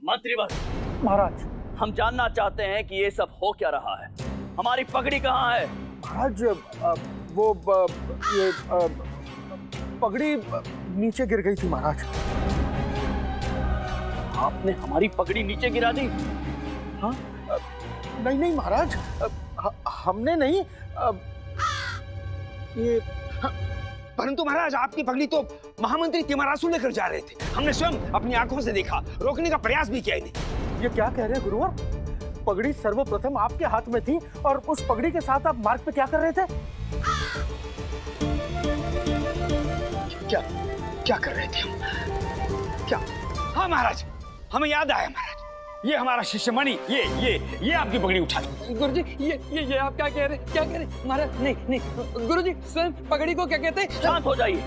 मंत्रीवर, महाराज, हम जानना चाहते हैं कि ये सब हो क्या रहा है। हमारी पगड़ी कहाँ है? महाराज ये पगड़ी नीचे गिर गई थी महाराज। आपने हमारी पगड़ी नीचे गिरा दी? हाँ? नहीं महाराज, हमने नहीं। ये परंतु महाराज, आपकी पगड़ी तो महामंत्री तिमरासु लेकर जा रहे थे। हमने स्वयं अपनी आंखों से देखा, रोकने का प्रयास भी किया इन्हें। ये क्या कह रहे हैं गुरुवर? पगड़ी सर्वप्रथम आपके हाथ में थी और उस पगड़ी के साथ आप मार्ग पे क्या कर रहे थे? क्या कर रहे थे हम? क्या? हाँ महाराज, हमें याद आया महाराज। ये हमारा शिष्य मणि, ये आपकी पगड़ी उठा ली। गुरुजी, ये आप क्या कह रहे? क्या कह रहे महाराज? नहीं, गुरुजी स्वयं पगड़ी को क्या कहते हैं? शांत हो जाइए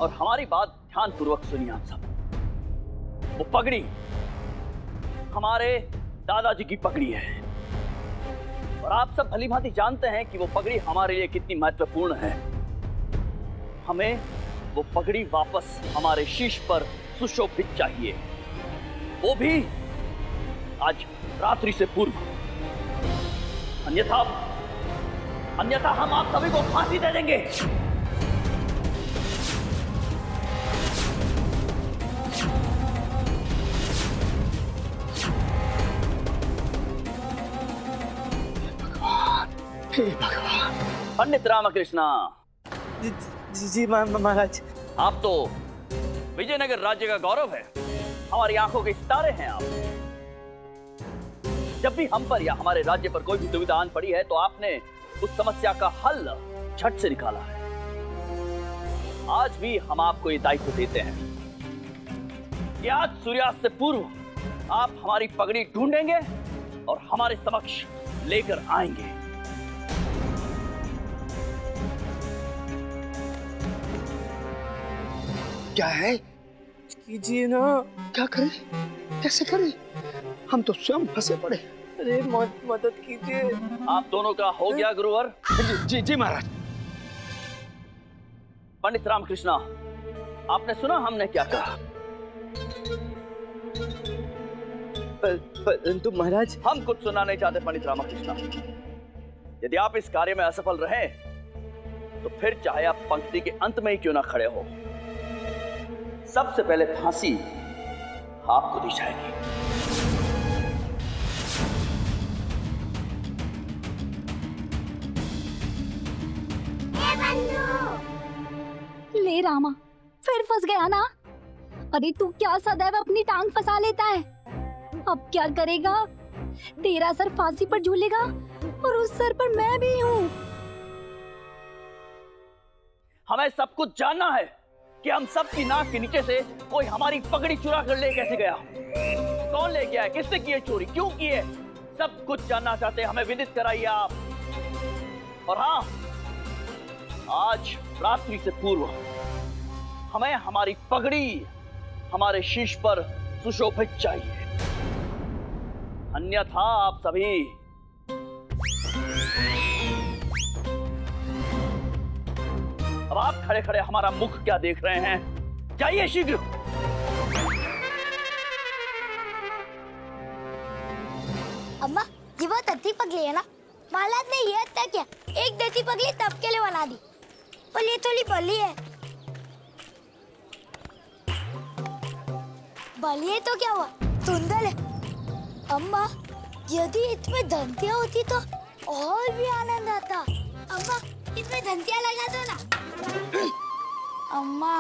और हमारी बात ध्यानपूर्वक सुनिए आप सब। वो पगड़ी हमारे दादाजी की पगड़ी है और आप सब भली भांति जानते हैं कि वो पगड़ी हमारे लिए कितनी महत्वपूर्ण है। हमें वो पगड़ी वापस हमारे शीश पर सुशोभित चाहिए, वो भी आज रात्रि से पूर्व। अन्यथा हम आप सभी को फांसी दे देंगे। हे भगवान। पंडित रामकृष्णा, जी महाराज। आप तो विजयनगर राज्य का गौरव है, हमारी आंखों के सितारे हैं आप। जब भी हम पर या हमारे राज्य पर कोई भी दुविधा आन पड़ी है तो आपने उस समस्या का हल झट से निकाला है। आज भी हम आपको ये दायित्व देते हैं कि आज सूर्यास्त से पूर्व आप हमारी पगड़ी ढूंढेंगे और हमारे समक्ष लेकर आएंगे। क्या है? कीजिए ना। क्या करें? कैसे करें? हम तो स्वयं फंसे पड़े। अरे मदद कीजिए। आप दोनों का हो गया गुरुवर? जी महाराज। पंडित रामकृष्णा, आपने सुना हमने क्या कहा? परंतु महाराज, हम कुछ सुनना नहीं चाहते पंडित रामकृष्णा। यदि आप इस कार्य में असफल रहे तो फिर चाहे आप पंक्ति के अंत में ही क्यों ना खड़े हो, सबसे पहले फांसी आपको दी जाएगी। ले रामा, फिर फंस गया ना? अरे तू क्या सदैव अपनी टांग फंसा लेता है? अब क्या करेगा? तेरा सर फांसी पर झूलेगा और उस सर पर मैं भी हूँ। हमें सब कुछ जानना है कि हम सब की नाक के नीचे से कोई हमारी पगड़ी चुरा कर ले कैसे गया, कौन ले गया, किसने की है चोरी, क्यों की है, सब कुछ जानना चाहते हैं। हमें विदित कराइए आप। और हाँ, आज रात्रि से पूर्व हमें हमारी पगड़ी हमारे शीश पर सुशोभित चाहिए, अन्यथा आप सभी अब आप खड़े खड़े हमारा मुख क्या देख रहे हैं? जाइए शीघ्र। अम्मा, ये बहुत अच्छी पगली है ना? महाराज ने ये हत्या किया, एक देती पगली तब के लिए बना दी, और ये थोड़ी बली है। बली है तो क्या हुआ, सुंदर है। अम्मा, यदि इसमें धंतिया होती तो और भी आनंद आता। अम्मा, इसमें धंतिया लगा दो ना। अम्मा,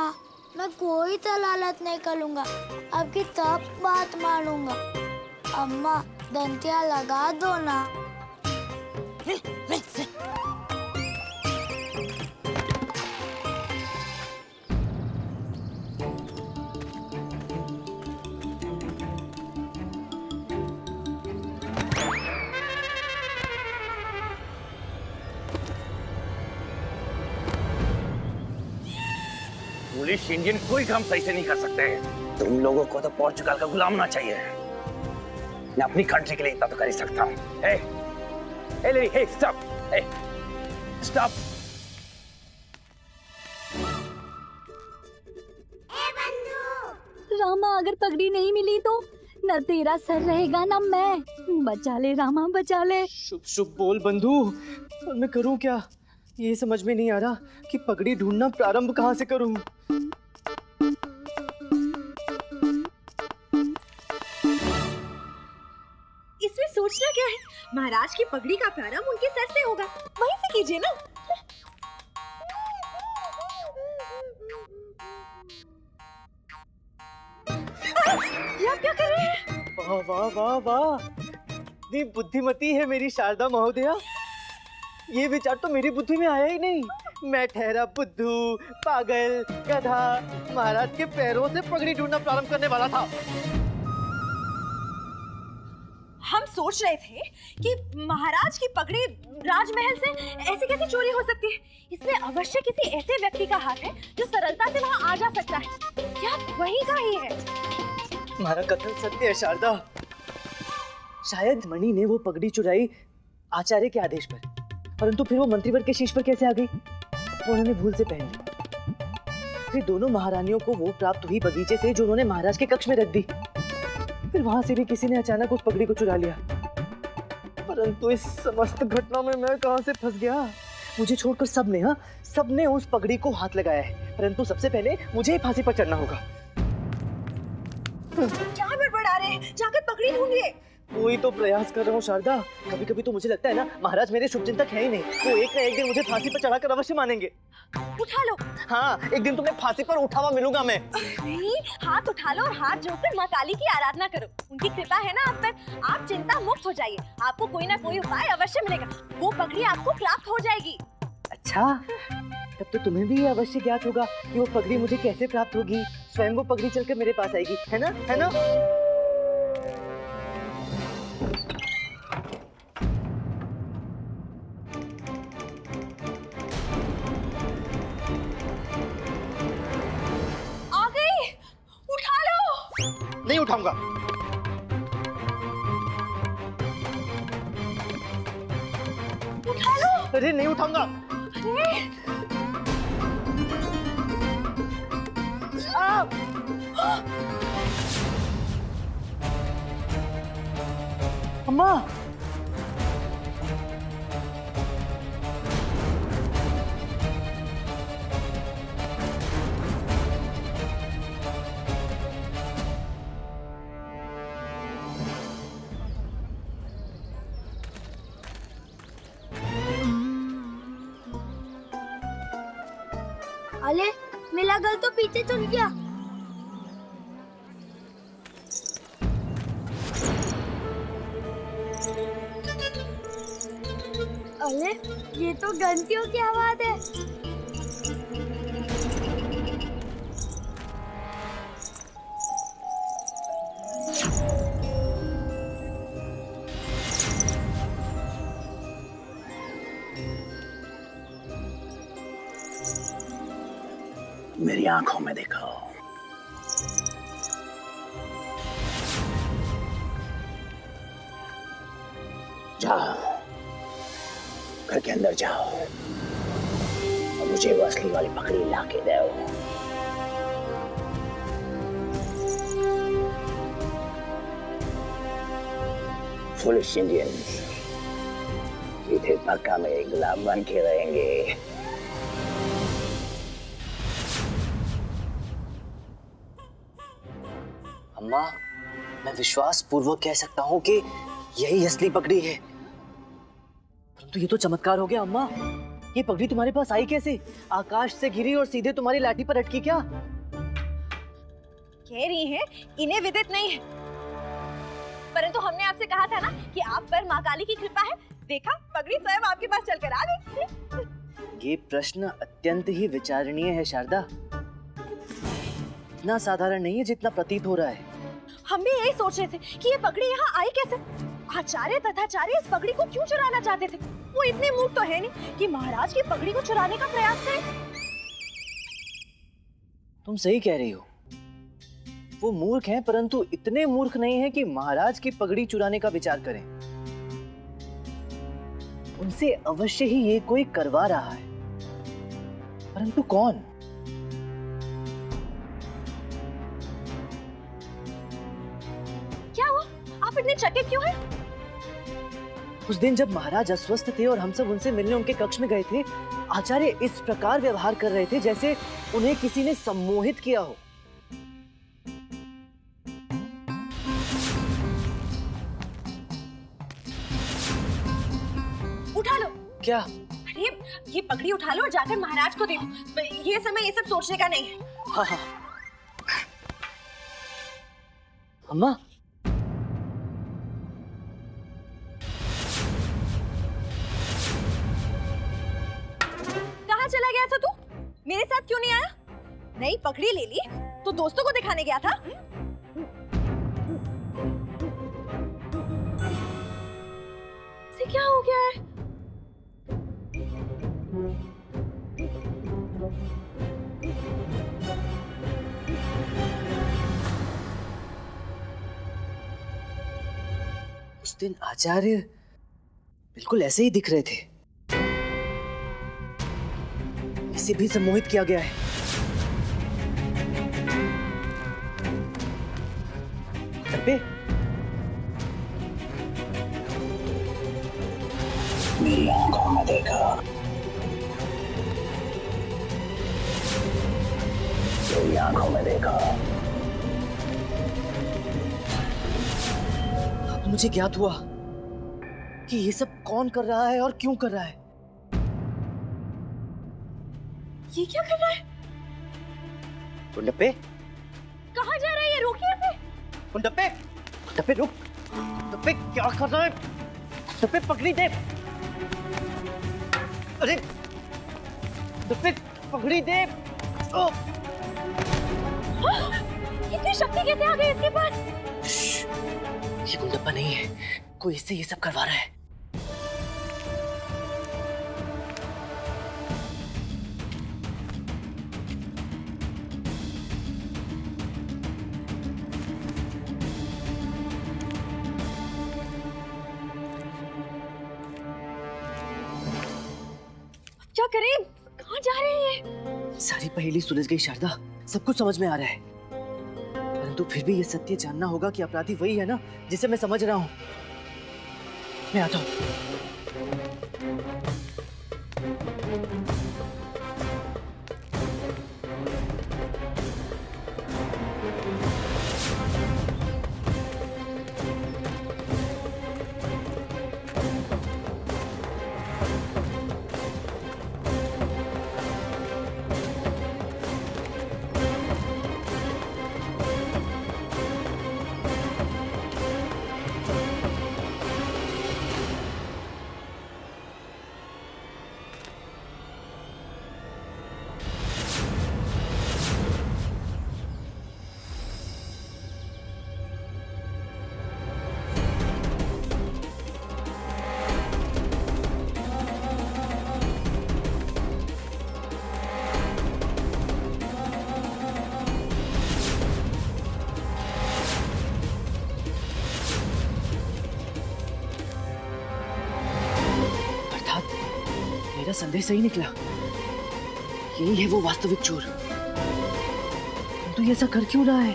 मैं कोई तो लालच नहीं करूंगा, आपकी सब बात मानूंगा। अम्मा, धंतिया लगा दो ना। पुलिस इंडियन कोई काम सही से नहीं कर सकते। तुम लोगों को तो पोर्चुगल का गुलाम होना चाहिए। मैं अपनी कंट्री के लिए इतना तो कर ही सकता हूँ। हे, स्टॉप, स्टॉप। रामा, अगर पगड़ी नहीं मिली तो न तेरा सर रहेगा न मैं। बचा ले रामा, बचा ले। शुभ शुभ बोल बंधु, और मैं करूं क्या? ये समझ में नहीं आ रहा कि पगड़ी ढूंढना प्रारंभ कहाँ से करूं। इसमें सोचना क्या है? महाराज की पगड़ी का प्रारंभ उनके सर से होगा, वहीं से कीजिए ना। ये आप क्या कर रहे हैं? वाह वाह वाह वाह, इतनी बुद्धिमती है मेरी शारदा महोदया। ये विचार तो मेरी बुद्धि में आया ही नहीं। मैं ठहरा बुद्धू, पागल, गधा, महाराज के पैरों से पगड़ी ढूंढना प्रारंभ करने वाला था। हम सोच रहे थे कि महाराज की पगड़ी राजमहल से ऐसे कैसे चोरी हो सकती है। इसमें अवश्य किसी ऐसे व्यक्ति का हाथ है जो सरलता से वहां आ जा सकता है। क्या वही का ही है? तुम्हारा कथन सत्य है शारदा। शायद मणि ने वो पगड़ी चुराई आचार्य के आदेश पर, परंतु फिर वो मंत्रीवर के शीश पर कैसे आ गई? वो उन्होंने भूल से पहन ली। फिर दोनों महारानियों को वो प्राप्त हुई बगीचे से जो उन्होंने महाराज के कक्ष में रख दी। फिर वहां से भी किसी ने अचानक उस पगड़ी को चुरा लिया। परंतु इस समस्त घटना में मैं कहां से फंस गया? मुझे छोड़कर सबने उस पगड़ी को हाथ लगाया है, परंतु सबसे पहले मुझे ही फांसी पर चढ़ना होगा। क्या बड़बड़ा रहे हैं? जाकर पगड़ी ढूंढिए। वही तो प्रयास कर रहा हूँ शारदा। कभी कभी तो मुझे लगता है ना, महाराज मेरे शुभचिंतक है ही नहीं। वो एक ना एक दिन मुझे फांसी पर चढ़ाकर अवश्य मानेंगे। उठा लो। हाँ, एक दिन तुम्हें फांसी पर उठा हुआ मिलूंगा मैं। नहीं, हाथ उठा लो और हाथ जोड़कर माँ काली की आराधना करो। उनकी कृपा है ना आप पर। आप चिंता मुक्त हो जाइए। आपको कोई ना कोई उपाय अवश्य मिलेगा। वो पगड़ी आपको प्राप्त हो जाएगी। अच्छा, तब तो तुम्हें भी ये अवश्य ज्ञात होगा कि वो पगड़ी मुझे कैसे प्राप्त होगी। स्वयं वो पगड़ी चलकर मेरे पास आएगी, है ना? है ना? आ गई, उठा लो। नहीं उठाऊंगा। उठा लो। अरे नहीं उठाऊंगा। अम्मा, अरे मेरा गल तो पीछे चल गया। अरे ये तो घंटियों की आवाज है। मेरी आंखों में देखो। जाओ, घर के अंदर जाओ और मुझे वो असली वाली पगड़ी लाके दो। फुलिश इंडियंस इधर पक्का में गुलाम बन के रहेंगे। अम्मा, मैं विश्वास पूर्वक कह सकता हूँ कि यही असली पगड़ी है। परंतु ये तो चमत्कार हो गया अम्मा। ये पगड़ी तुम्हारे पास आई कैसे? आकाश से गिरी और सीधे तुम्हारी लाठी पर अटकी क्या? कह रही हैं, इन्हें विदित नहीं है। परंतु हमने आपसे कहा था ना कि आप पर माँ काली की कृपा है। देखा, पगड़ी स्वयं आपके पास चलकर आ गई। ये प्रश्न अत्यंत ही विचारणीय है शारदा। इतना साधारण नहीं है जितना प्रतीत हो रहा है। हम भी यही सोच रहे थे कि ये पगड़ी यहाँ आई कैसे। आचार्य तथाचार्य इस पगड़ी को क्यों चुराना चाहते थे? वो इतने मूर्ख तो है नहीं कि महाराज की पगड़ी को चुराने का प्रयास करें। तुम सही कह रही हो। वो मूर्ख हैं, परंतु इतने मूर्ख नहीं हैं कि महाराज की पगड़ी चुराने का विचार करें। उनसे अवश्य ही ये कोई करवा रहा है, परंतु कौन? आप इतने चकित क्यों हैं? उस दिन जब महाराज अस्वस्थ थे और हम सब उनसे मिलने उनके कक्ष में गए थे, आचार्य इस प्रकार व्यवहार कर रहे थे जैसे उन्हें किसी ने सम्मोहित किया हो। उठा लो। क्या? अरे ये पगड़ी उठा लो और जाकर महाराज को दे दो। ये समय ये सब सोचने का नहीं है। हाँ हाँ। अम्मा, कहाँ चला गया था तू? मेरे साथ क्यों नहीं आया? नई पगड़ी ले ली तो दोस्तों को दिखाने गया था? इसे क्या हो गया है? उस दिन आचार्य बिल्कुल ऐसे ही दिख रहे थे। इसे भी सम्मोहित किया गया है। डब्बे, मेरी आंखों में देखा, मेरी आंखों में देखा। अब मुझे ज्ञात हुआ कि ये सब कौन कर रहा है और क्यों कर रहा है। ये क्या कर रहा है? गुंडप्पे, कहाँ जा रहा है ये? रोकिए इसे। गुंडप्पे, गुंडप्पे रुक। गुंडप्पे क्या कर रहा है? गुंडप्पे पकड़ी दे। अरे गुंडप्पे पकड़ी दे। ओ! इतनी शक्ति कैसे आ गई इसके पास? ये गुंडप्पा नहीं है, कोई इससे ये सब करवा रहा है। क्या करें? कहाँ जा रहे हैं ये? सारी पहेली सुलझ गई शारदा, सब कुछ समझ में आ रहा है। परंतु फिर भी ये सत्य जानना होगा कि अपराधी वही है ना जिसे मैं समझ रहा हूँ। मैं आता हूँ। मेरा संदेह सही निकला। यही है वो वास्तविक चोर। तू ये ऐसा कर क्यों रहा है?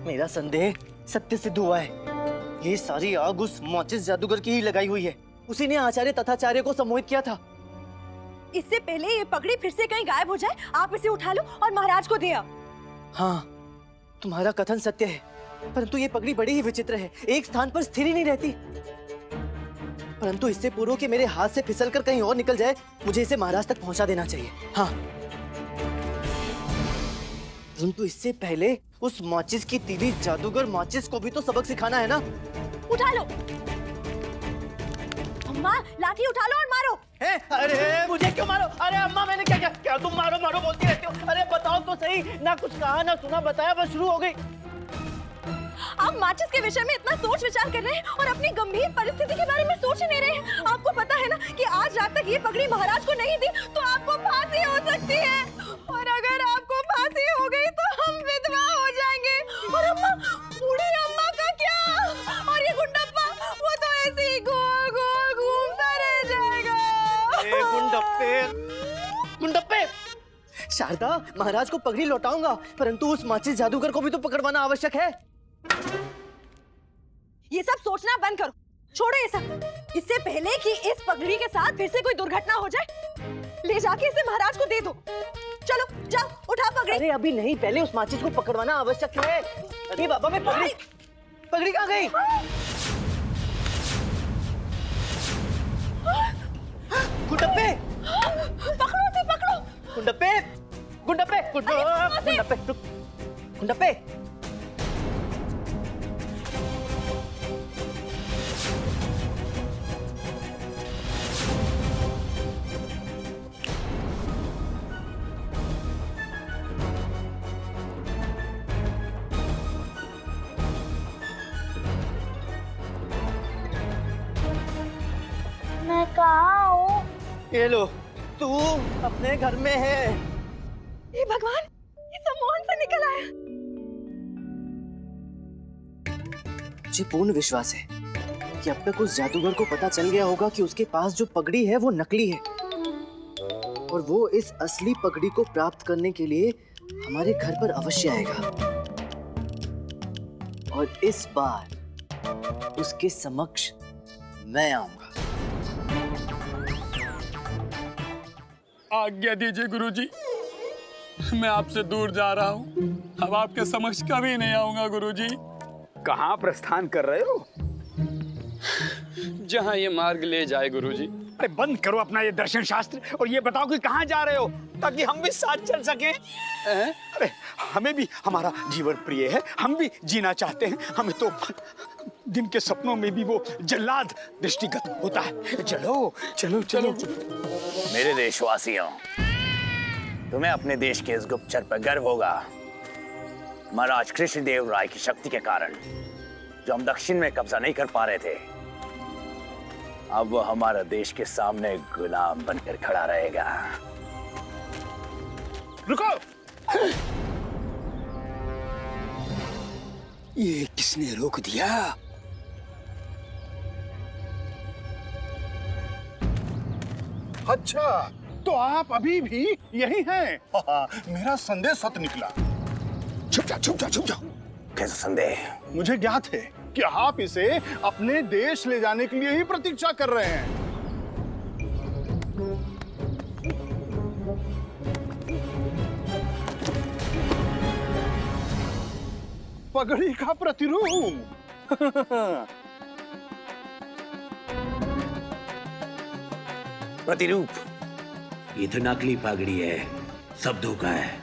मेरा संदेह सत्य सिद्ध हुआ है। ये सारी आग उस माचिस जादूगर की ही लगाई हुई है। उसी ने आचार्य तथाचार्य को सम्मोहित किया था। इससे पहले ये पगड़ी फिर से कहीं गायब हो जाए, आप इसे उठा लो और महाराज को दे आओ। हाँ, तुम्हारा कथन सत्य है, परंतु ये पगड़ी बड़ी ही विचित्र है, एक स्थान पर स्थिर ही नहीं रहती। परंतु इससे पूर्व कि मेरे हाथ से फिसलकर कहीं और निकल जाए, मुझे इसे महाराज तक पहुंचा देना चाहिए। हाँ, परंतु इससे पहले उस माचिस की तीली जादूगर माचिस को भी तो सबक सिखाना है ना। उठा लो अम्मा, लाठी उठा लो और मारो। है? अरे मुझे क्यों मारो? अरे अम्मा, मैंने क्या किया? क्या तुम मारो मारो बोलती रहती हो? अरे बताओ तो सही। ना कुछ कहा ना सुना, बताया बस शुरू हो गई। आप माचिस के विषय में इतना सोच विचार कर रहे हैं और अपनी गंभीर परिस्थिति के बारे में सोच ही नहीं रहे हैं। आपको पता है ना कि आज रात तक ये पगड़ी महाराज को नहीं दी तो आपको फांसी हो सकती है, और अगर आपको फांसी हो गई तो हम विधवा हो जाएंगे। और अम्मा, बूढ़ी अम्मा का क्या? और ये गुंडप्पा, वो तो ऐसे ही गोल गोल घूमता रह जाएगा। गुंडप्पे, गुंडप्पे! शारदा, महाराज को पगड़ी लौटाऊंगा, परंतु उस माचिस जादूगर को भी तो पकड़वाना आवश्यक है। ये सब सोचना बंद करो, छोड़ो ये सब। इससे पहले कि इस पगड़ी के साथ फिर से कोई दुर्घटना हो जाए, ले जाके इसे महाराज को दे दो। चलो जाओ, उठा पगड़ी। अरे अभी नहीं, पहले उस माचिस को पकड़वाना आवश्यक है। अरे बाबा, मैं पगड़ी कहाँ गई? गुंडप्पे! पकड़ो उसे, पकड़ो। गुंडप्पे! गुंडप्पे! मैं कहाँ हूँ? ये लो, तू अपने घर में है। हे भगवान, ये सब मोहन से निकल आया। मुझे पूर्ण विश्वास है कि अब तक उस जादूगर को पता चल गया होगा कि उसके पास जो पगड़ी है वो नकली है, और वो इस असली पगड़ी को प्राप्त करने के लिए हमारे घर पर अवश्य आएगा। और इस बार उसके समक्ष मैं आऊंगा। आज्ञा दीजिए गुरुजी, मैं आपसे दूर जा रहा हूँ। अब आपके समक्ष कभी नहीं आऊंगा गुरुजी। कहाँ प्रस्थान कर रहे हो? जहाँ ये मार्ग ले जाए गुरुजी। अरे बंद करो अपना ये दर्शन शास्त्र और ये बताओ कि कहाँ जा रहे हो, ताकि हम भी साथ चल सकें। अरे हमें भी हमारा जीवन प्रिय है, हम भी जीना चाहते हैं। हमें तो दिन के सपनों में भी वो जल्लाद दृष्टिगत होता है। चलो चलो चलो। मेरे देशवासियों, तुम्हें अपने देश के इस गुप्तचर पर गर्व होगा। महाराज कृष्णदेव राय की शक्ति के कारण जो हम दक्षिण में कब्जा नहीं कर पा रहे थे, अब वो हमारा देश के सामने गुलाम बनकर खड़ा रहेगा। रुको! ये किसने रोक दिया? अच्छा, तो आप अभी भी यही हैं? मेरा संदेह सत्य निकला। छुप जाओ छुप जाओ छुप जाओ। कैसा संदेह? मुझे ज्ञात है कि आप इसे अपने देश ले जाने के लिए ही प्रतीक्षा कर रहे हैं। पगड़ी का प्रतिरूप। प्रतिरूप? ये तो नकली पगड़ी है, सब धोखा है।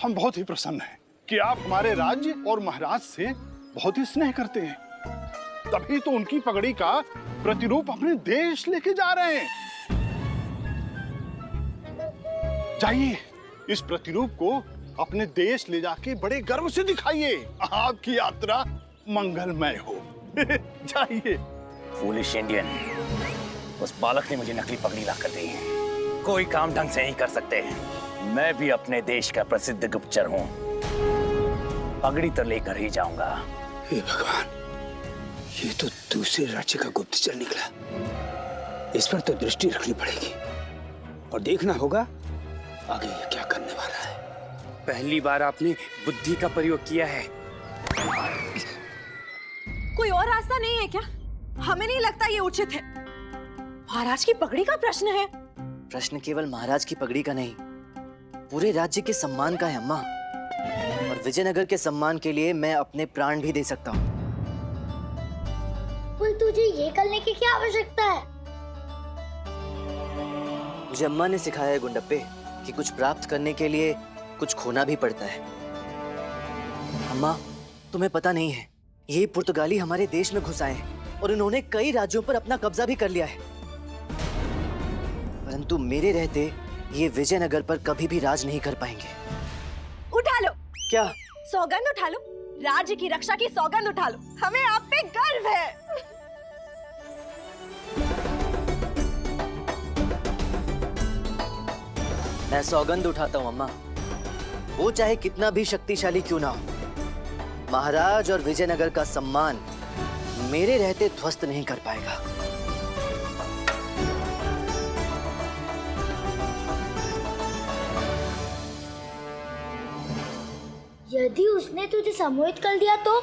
हम बहुत ही प्रसन्न हैं कि आप हमारे राज्य और महाराज से बहुत ही स्नेह करते हैं, तभी तो उनकी पगड़ी का प्रतिरूप अपने देश लेके जा रहे हैं। जाइए, इस प्रतिरूप को अपने देश ले जाके बड़े गर्व से दिखाइए। आपकी यात्रा मंगलमय हो। जाइए। फूलिश इंडियन, उस बालक ने मुझे नकली पगड़ी ला कर दी। कोई काम ढंग से नहीं कर सकते। मैं भी अपने देश का प्रसिद्ध गुप्तचर हूँ, पगड़ी तो लेकर ही जाऊंगा। हे भगवान, ये तो दूसरे राज्य का गुप्तचर निकला। इस पर तो दृष्टि रखनी पड़ेगी और देखना होगा आगे ये क्या करने वाला है। पहली बार आपने बुद्धि का प्रयोग किया है। कोई और रास्ता नहीं है क्या? हमें नहीं लगता ये उचित है। महाराज की पगड़ी का प्रश्न है। प्रश्न केवल महाराज की पगड़ी का नहीं, पूरे राज्य के सम्मान का है अम्मा। और विजयनगर के सम्मान के लिए मैं अपने प्राण भी दे सकता हूँ। पर तुझे ये करने की क्या आवश्यकता है? मुझे अम्मा ने सिखाया है गुंडप्पे कि कुछ प्राप्त करने के लिए कुछ खोना भी पड़ता है। अम्मा, तुम्हें पता नहीं है, ये पुर्तगाली हमारे देश में घुस आए हैं और इन्होंने कई राज्यों पर अपना कब्जा भी कर लिया है। परंतु मेरे रहते ये विजयनगर पर कभी भी राज नहीं कर पाएंगे। उठा लो। क्या? सौगंध उठा लो, राज्य की रक्षा की सौगंध उठा लो। हमें आप पे गर्व है। मैं सौगंध उठाता हूँ अम्मा, वो चाहे कितना भी शक्तिशाली क्यों ना हो, महाराज और विजयनगर का सम्मान मेरे रहते ध्वस्त नहीं कर पाएगा। यदि उसने तुझे सम्मोहित कर दिया तो